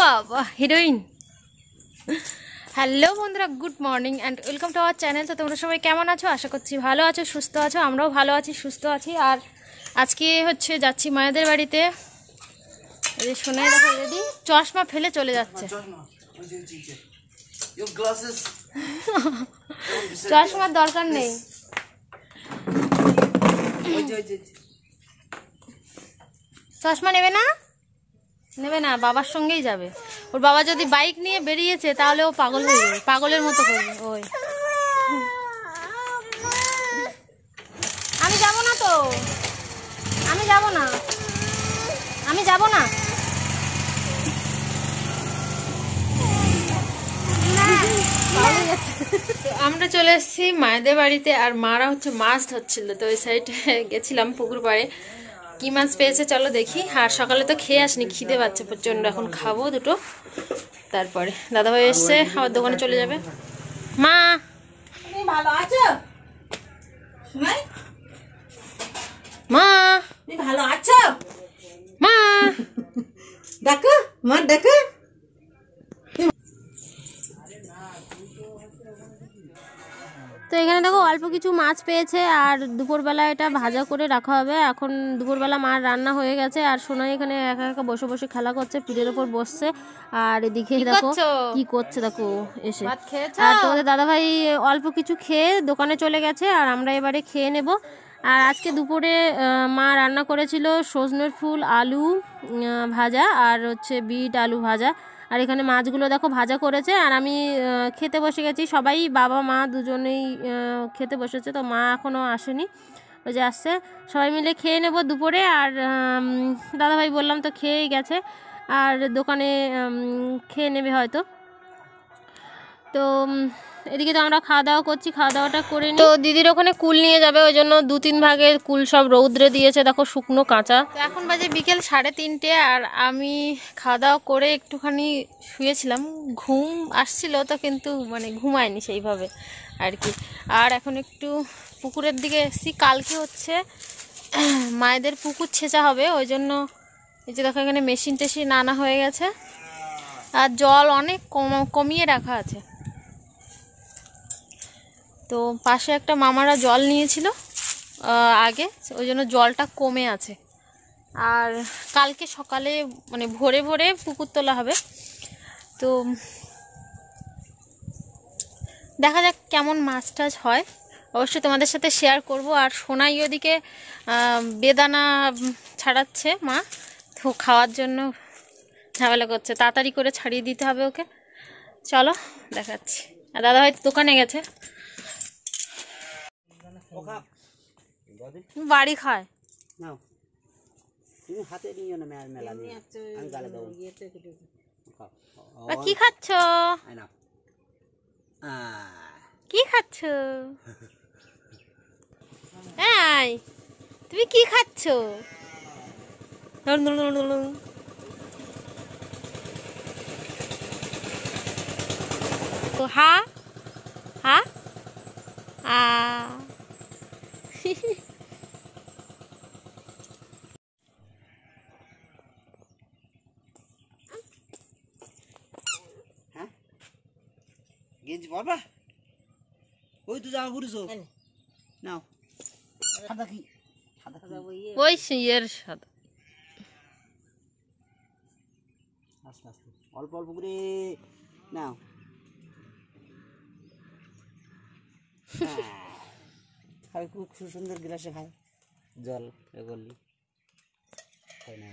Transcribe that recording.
বাবা heroine. Hello বন্ধুরা, good morning and welcome to our channel. তো তোমরা সবাই কেমন আছো? আশা করছি ভালো আছো, সুস্থ আছো। আমরাও ভালো আছি, সুস্থ আছি। আর আজকে হচ্ছে যাচ্ছি মায়েদের বাড়িতে। এই শোনে দেখো রেডি, চশমা ফেলে চলে যাচ্ছে। চশমার দরকার নেই। চশমা নেবে না, নেবে না, বাবার সঙ্গেই যাবে। ওর বাবা যদি বাইক নিয়ে বেরিয়েছে তাহলে ও পাগল হয়ে যাবে, পাগলের মতো করবে। ওই আমি যাব না, তো আমি যাব না, আমি যাব না। আমরা চলে এসেছি মায়েদের বাড়িতে, আর মারা হচ্ছে মাছ ধরছিল। তো ওই সাইডে গেছিলাম পুকুর পাড়ে। কি মাছ পেয়েছে চলো দেখি। আর সকালে তো খেয়ে আসনি, খিদে পাচ্ছে প্রচন্ড। এখন খাবো দুটো, তারপরে দাদাভাই এসছে, আবার দোকানে চলে যাবে। মা তুমি ভালো আছো? মা তুমি ভালো আছো? মা দেখো, মা দেখো। তো এখানে দেখো অল্প কিছু মাছ পেয়েছে, আর দুপুরবেলা এটা ভাজা করে রাখা হবে। এখন দুপুরবেলা মার রান্না হয়ে গেছে, আর সোনাই এখানে একা একা বসে বসে খেলা করছে, পিঠের ওপর বসছে। আর এদিকে দেখো কি করছে, দেখো এসে। আর তোমাদের দাদাভাই অল্প কিছু খেয়ে দোকানে চলে গেছে, আর আমরা এবারে খেয়ে নেব। আর আজকে দুপুরে মা রান্না করেছিল সজনের ফুল আলু ভাজা, আর হচ্ছে বিট আলু ভাজা। আর এখানে মাছগুলো দেখো ভাজা করেছে, আর আমি খেতে বসে গেছি। সবাই বাবা মা দুজনেই খেতে বসেছে। তো মা এখনও আসেনি, ওই যে আসছে। সবাই মিলে খেয়ে নেব দুপুরে। আর দাদাভাই বললাম তো খেয়েই গেছে, আর দোকানে খেয়ে নেবে হয়তো। তো এদিকে তো আমরা খাওয়া দাওয়া করছি, খাওয়া দাওয়াটা করে নিই। তো দিদির ওখানে কুল নিয়ে যাবে, ওই জন্য 2-3 ভাগের কুল সব রৌদ্রে দিয়েছে, দেখো শুকনো কাঁচা। তো এখন বাজে বিকেল 3:30, আর আমি খাওয়া দাওয়া করে একটুখানি শুয়েছিলাম। ঘুম আসছিল তো, কিন্তু মানে ঘুমায়নি সেইভাবে আর কি। আর এখন একটু পুকুরের দিকে এসেছি। কালকে হচ্ছে মায়েদের পুকুর ছেঁচা হবে, ওই জন্য এই যে দেখো এখানে মেশিন টেশিন আনা হয়ে গেছে, আর জল অনেক কমিয়ে রাখা আছে। তো পাশে একটা মামারা জল নিয়েছিল আগে, ওই জন্য জলটা কমে আছে। আর কালকে সকালে মানে ভোরে ভোরে পুকুর তোলা হবে। তো দেখা যাক কেমন মাছ টাছ হয়, অবশ্যই তোমাদের সাথে শেয়ার করব। আর সোনাই ওদিকে বেদানা ছাড়াচ্ছে মা, তো খাওয়ার জন্য ঝামেলা করছে, তাড়াতাড়ি করে ছাড়িয়ে দিতে হবে ওকে। চলো দেখাচ্ছি। আর দাদা হয়তো দোকানে গেছে, বাড়ি খায় না। কি খাচ্ছ, কি খাচ্ছ? এই তুমি কি খাচ্ছ? হা হা আ গেঞ্জি পরবা? ওই তো জামা পরেছো নাও। সাদা কি? ওই সিয়ের সাদা। আস্তে আস্তে অল্প অল্প করে নাও। খাই, খুব সুন্দর গ্লাসে খায় জল, এগুলি খাই না।